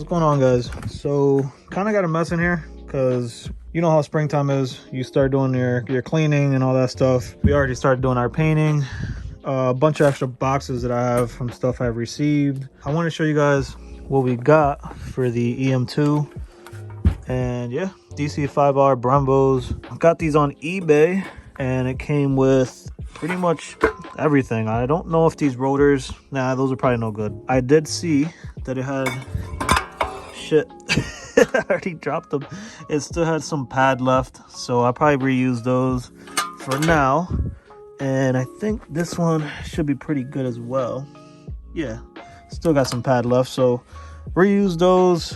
going on, guys? So kind of got a mess in here because you know how springtime is. You start doing your cleaning and all that stuff. We already started doing our painting. A bunch of extra boxes that I have from stuff I've received. I want to show you guys what we got for the EM2. And yeah, DC5R Brembos. Got these on eBay and it came with pretty much everything. I don't know if these rotors, nah, those are probably no good. I did see that it had shit. I already dropped them. It still had some pad left, so I'll probably reuse those for now. And I think this one should be pretty good as well. Yeah, still got some pad left, so reuse those.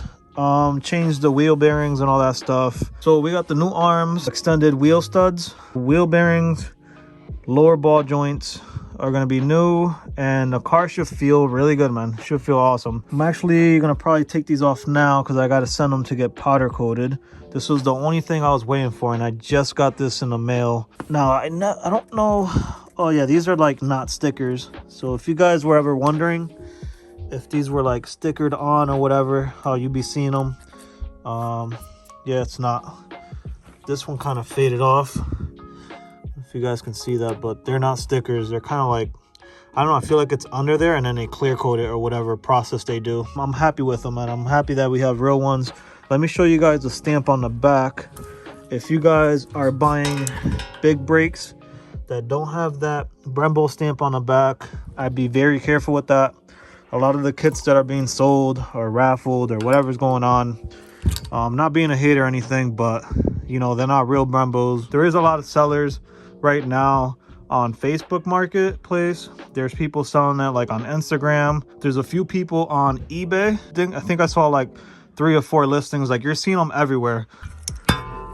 Change the wheel bearings and all that stuff. So we got the new arms, extended wheel studs, wheel bearings, lower ball joints are going to be new, and the car should feel really good, man. Should feel awesome. I'm actually going to probably take these off now because I got to send them to get powder coated. This was the only thing I was waiting for, and I just got this in the mail. Now I don't know. Oh yeah, these are like not stickers. So if you guys were ever wondering if these were like stickered on or whatever, how you be seeing them, yeah, it's not. This one kind of faded off, if you guys can see that, but they're not stickers. They're kind of like, I don't know, I feel like it's under there and then they clear coat it or whatever process they do. I'm happy with them, and I'm happy that we have real ones. Let me show you guys the stamp on the back. If you guys are buying big brakes that don't have that Brembo stamp on the back, I'd be very careful with that. A lot of the kits that are being sold or raffled or whatever's going on, not being a hater or anything, but you know, they're not real Brembos. There is a lot of sellers right now on Facebook Marketplace. There's people selling that like on Instagram. There's a few people on eBay. I think I saw like 3 or 4 listings. Like, you're seeing them everywhere.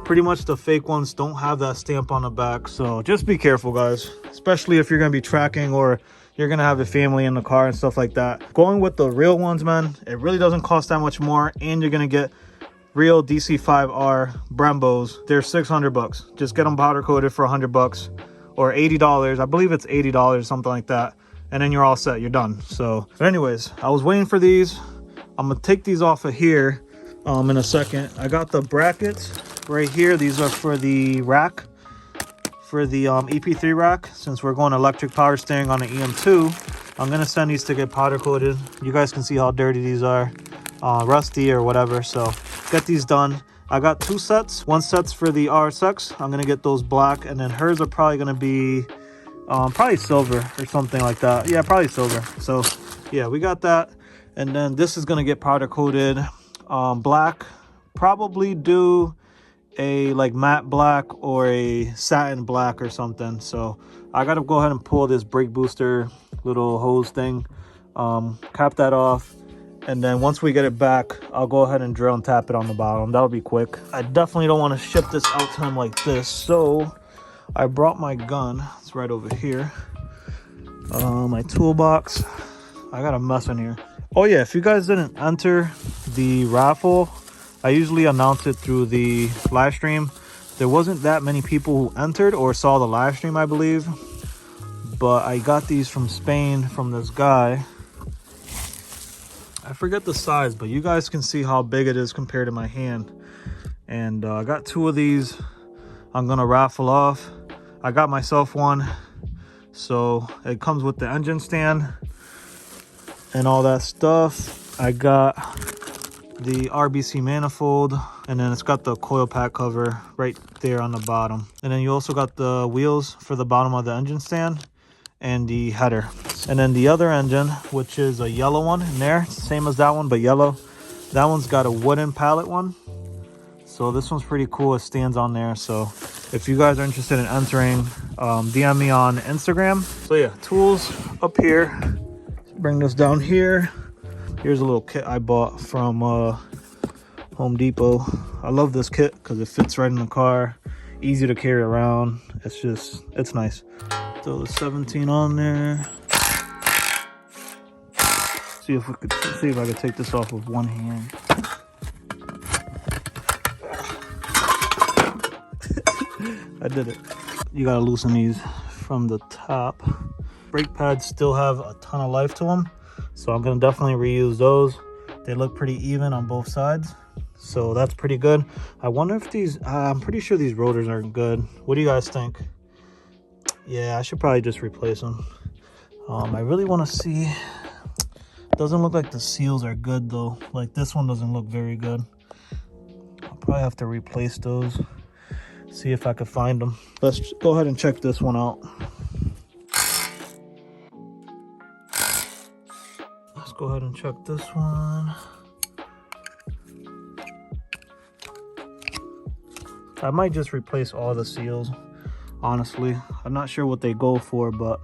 Pretty much the fake ones don't have that stamp on the back, so just be careful, guys, especially if you're going to be tracking or you're going to have a family in the car and stuff like that. Going with the real ones, man, it really doesn't cost that much more, and you're going to get real DC5R Brembos. They're 600 bucks. Just get them powder coated for 100 bucks or $80. I believe it's $80, something like that, and then you're all set. You're done. So, but anyways, I was waiting for these. I'm gonna take these off of here in a second. I got the brackets right here. These are for the rack, for the EP3 rack. Since we're going electric power steering on the EM2, I'm gonna send these to get powder coated. You guys can see how dirty these are, rusty or whatever. So get these done. I got 2 sets. One set's for the RSX. I'm gonna get those black, and then hers are probably gonna be probably silver or something like that. Yeah, probably silver. So yeah, we got that. And then this is gonna get powder coated black. Probably do a like matte black or a satin black or something. So I gotta go ahead and pull this brake booster little hose thing, cap that off, and then once we get it back, I'll go ahead and drill and tap it on the bottom. That'll be quick. I definitely don't want to ship this out to him like this, so I brought my gun. It's right over here. My toolbox. I got a mess in here. Oh yeah, if you guys didn't enter the raffle, I usually announce it through the live stream. There wasn't that many people who entered or saw the live stream, I believe, but I got these from Spain from this guy. I forget the size, but you guys can see how big it is compared to my hand. And I got 2 of these I'm gonna raffle off. I got myself one, so it comes with the engine stand and all that stuff. I got the RBC manifold, and then it's got the coil pack cover right there on the bottom. And then you also got the wheels for the bottom of the engine stand and the header. And then the other engine, which is a yellow one in there, same as that one but yellow. That one's got a wooden pallet one, so this one's pretty cool. It stands on there. So if you guys are interested in entering, DM me on Instagram. So yeah, tools up here. Bring this down here. Here's a little kit I bought from Home Depot. I love this kit because it fits right in the car, easy to carry around. It's nice. Throw the 17 on there. See if I could take this off with one hand. I did it. You gotta loosen these from the top. Brake pads still have a ton of life to them, so I'm gonna definitely reuse those. They look pretty even on both sides, so that's pretty good. I wonder if these, I'm pretty sure these rotors aren't good. What do you guys think? Yeah, I should probably just replace them. I really want to see. Doesn't look like the seals are good though. Like this one doesn't look very good. I'll probably have to replace those. See if I can find them. Let's go ahead and check this one out. Let's go ahead and check this one. I might just replace all the seals, honestly. I'm not sure what they go for, but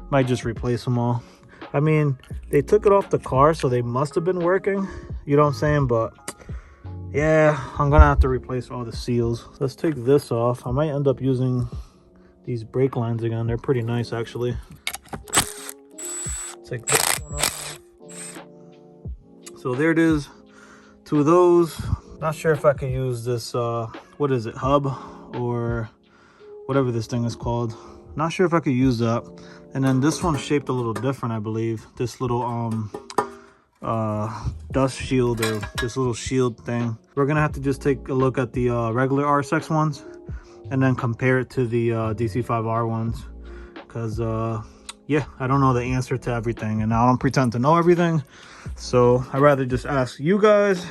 might just replace them all. I mean, they took it off the car, so they must have been working. You know what I'm saying? But yeah, I'm gonna have to replace all the seals. Let's take this off. I might end up using these brake lines again. They're pretty nice, actually. Take this one off. So there it is. Two of those. Not sure if I could use this, what is it, hub or whatever this thing is called. Not sure if I could use that. And then this one's shaped a little different, I believe. This little dust shield, or this little shield thing. We're gonna have to just take a look at the regular RSX ones and then compare it to the DC5R ones, because yeah, I don't know the answer to everything, and I don't pretend to know everything, so I'd rather just ask you guys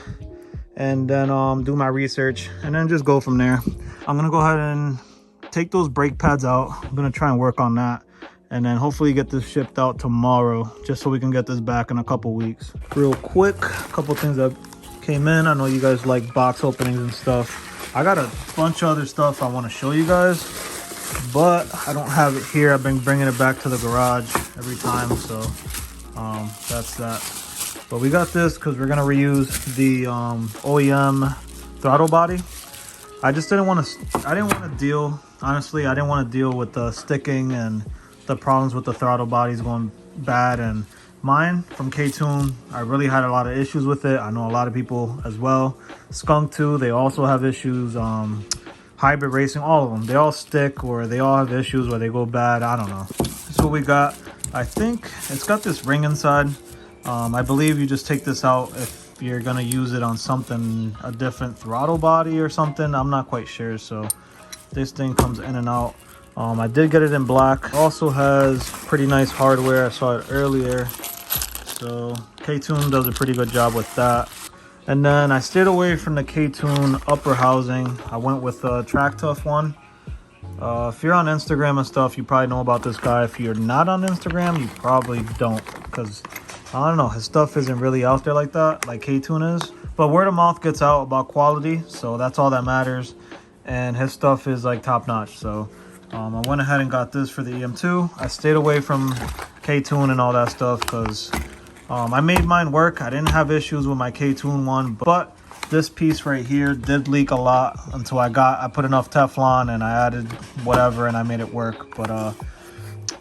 and then do my research and then just go from there. I'm gonna go ahead and take those brake pads out. I'm gonna try and work on that, and then hopefully get this shipped out tomorrow, just so we can get this back in a couple weeks. Real quick, a couple things that came in. I know you guys like box openings and stuff. I got a bunch of other stuff I want to show you guys, but I don't have it here. I've been bringing it back to the garage every time, so that's that. But we got this because we're gonna reuse the OEM throttle body. I just didn't want to deal, honestly, I didn't want to deal with the sticking and the problems with the throttle bodies going bad. And mine from K-Tune, I really had a lot of issues with it. I know a lot of people as well. Skunk too, they also have issues. Hybrid Racing, all of them, they all stick, or they all have issues where they go bad. I don't know. This is what we got. I think it's got this ring inside. I believe you just take this out if you're gonna use it on something, a different throttle body or something. I'm not quite sure. So this thing comes in and out. I did get it in black. Also has pretty nice hardware. I saw it earlier, so K-Tune does a pretty good job with that. And then I stayed away from the K-Tune upper housing. I went with a Track Tough one. If you're on Instagram and stuff, you probably know about this guy. If you're not on Instagram, you probably don't, because I don't know, his stuff isn't really out there like that, like K-Tune is. But word of mouth gets out about quality, so that's all that matters. And his stuff is like top notch. So I went ahead and got this for the EM2. I stayed away from K-Tune and all that stuff because I made mine work. I didn't have issues with my K-Tune one, but this piece right here did leak a lot until I put enough Teflon and I added whatever and I made it work. But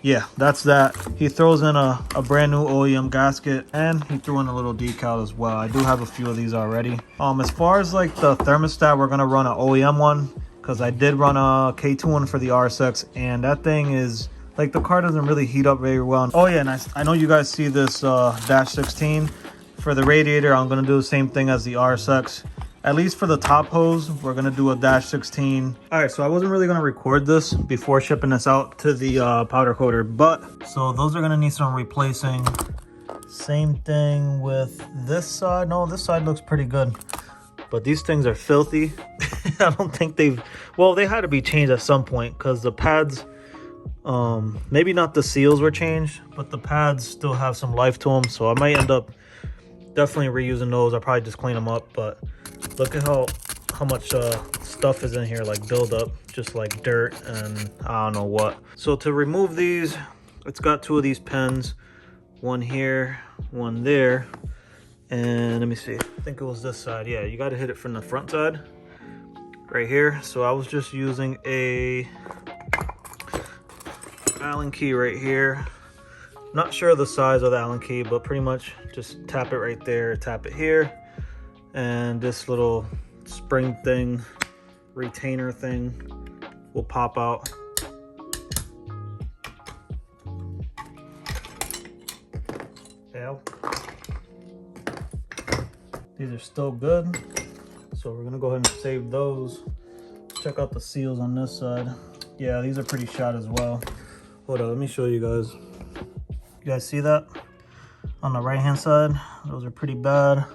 yeah, that's that. He throws in a brand new OEM gasket, and he threw in a little decal as well. I do have a few of these already. As far as like the thermostat, we're gonna run an OEM one, because I did run a K-Tune for the RSX, and that thing is like, the car doesn't really heat up very well. Oh yeah, and I know you guys see this dash 16 for the radiator. I'm gonna do the same thing as the RSX. At least for the top hose, we're gonna do a dash 16. All right, so I wasn't really gonna record this before shipping this out to the powder coater, but so those are gonna need some replacing. Same thing with this side. No, this side looks pretty good, but these things are filthy. I don't think well, they had to be changed at some point, because the pads, maybe not the seals were changed, but the pads still have some life to them, so I might end up definitely reusing those. I'll probably just clean them up. But look at how much stuff is in here, like buildup, just like dirt and I don't know what. So to remove these, it's got two of these pins, one here, one there, and let me see, I think it was this side. Yeah, you got to hit it from the front side right here. So I was just using a Allen key right here. Not sure the size of the Allen key, but pretty much just tap it right there, tap it here, and this little spring thing, retainer thing, will pop out. Ow. These are still good. So we're gonna go ahead and save those. Check out the seals on this side. Yeah, these are pretty shot as well. Hold on, let me show you guys. You guys see that? On the right hand side, those are pretty bad.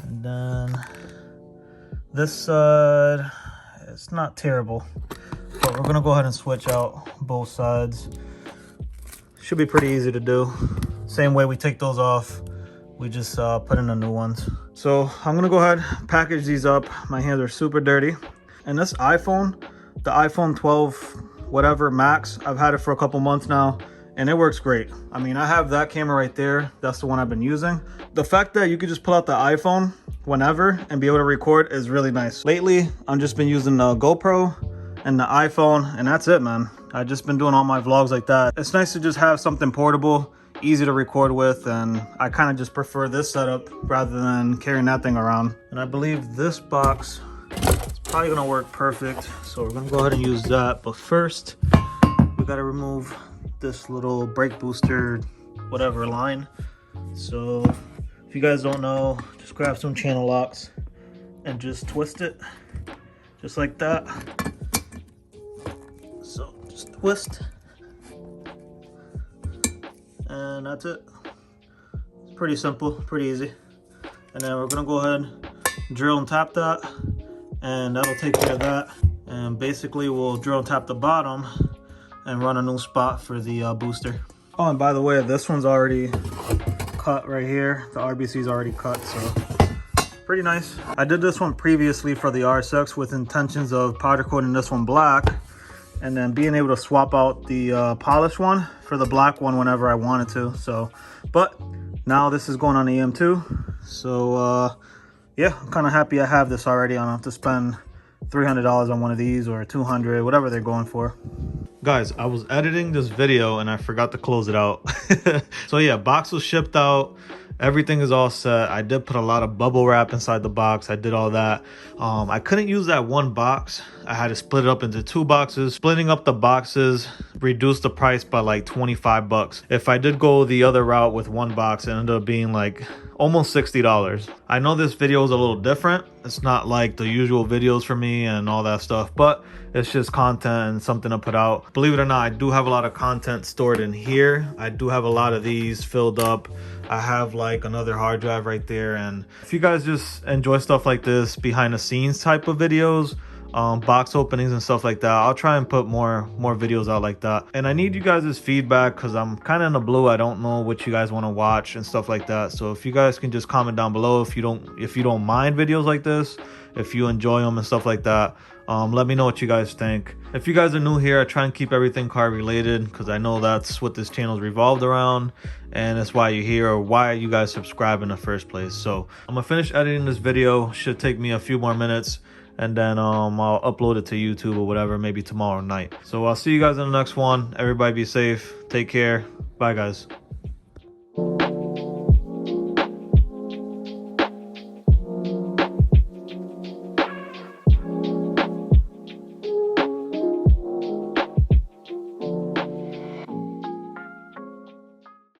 And then this side, it's not terrible. But we're gonna go ahead and switch out both sides. Should be pretty easy to do. Same way we take those off, we just put in the new ones. So I'm gonna go ahead, package these up. My hands are super dirty. And this iPhone, the iPhone 12 whatever Max, I've had it for a couple months now and it works great. I mean, I have that camera right there. That's the one I've been using. The fact that you could just pull out the iPhone whenever and be able to record is really nice. Lately, I've just been using the GoPro and the iPhone, and that's it, man. I've just been doing all my vlogs like that. It's nice to just have something portable, easy to record with, and I kind of just prefer this setup rather than carrying that thing around. And I believe this box is probably gonna work perfect, so we're gonna go ahead and use that. But first, we gotta remove this little brake booster, whatever line. So if you guys don't know, just grab some channel locks and just twist it, just like that. So just twist, and that's it. It's pretty simple, pretty easy. And then we're gonna go ahead, drill and tap that, and that'll take care of that. And basically we'll drill and tap the bottom and run a new spot for the booster. Oh, and by the way, this one's already cut right here. The RBC is already cut, so pretty nice. I did this one previously for the RSX with intentions of powder coating this one black, and then being able to swap out the polished one for the black one whenever I wanted to. So, but now this is going on the EM2. So yeah, I'm kind of happy I have this already. I don't have to spend $300 on one of these or $200, whatever they're going for. Guys, I was editing this video and I forgot to close it out. So yeah, box was shipped out. Everything is all set. I did put a lot of bubble wrap inside the box. I did all that. I couldn't use that one box. I had to split it up into two boxes. Splitting up the boxes reduced the price by like 25 bucks. If I did go the other route with one box, it ended up being like almost $60. I know this video is a little different. It's not like the usual videos for me and all that stuff, but it's just content and something to put out. Believe it or not, I do have a lot of content stored in here. I do have a lot of these filled up. I have like another hard drive right there. And if you guys just enjoy stuff like this, behind the scenes type of videos, box openings and stuff like that, I'll try and put more videos out like that. And I need you guys' feedback because I'm kind of in the blue. I don't know what you guys want to watch and stuff like that. So if you guys can just comment down below if you don't mind videos like this, if you enjoy them and stuff like that. Let me know what you guys think. If you guys are new here, I try and keep everything car related because I know that's what this channel is revolved around, and that's why you're here or why you guys subscribe in the first place. So I'm gonna finish editing this video. Should take me a few more minutes, and then I'll upload it to YouTube or whatever, maybe tomorrow night. So I'll see you guys in the next one. Everybody be safe, take care, bye guys.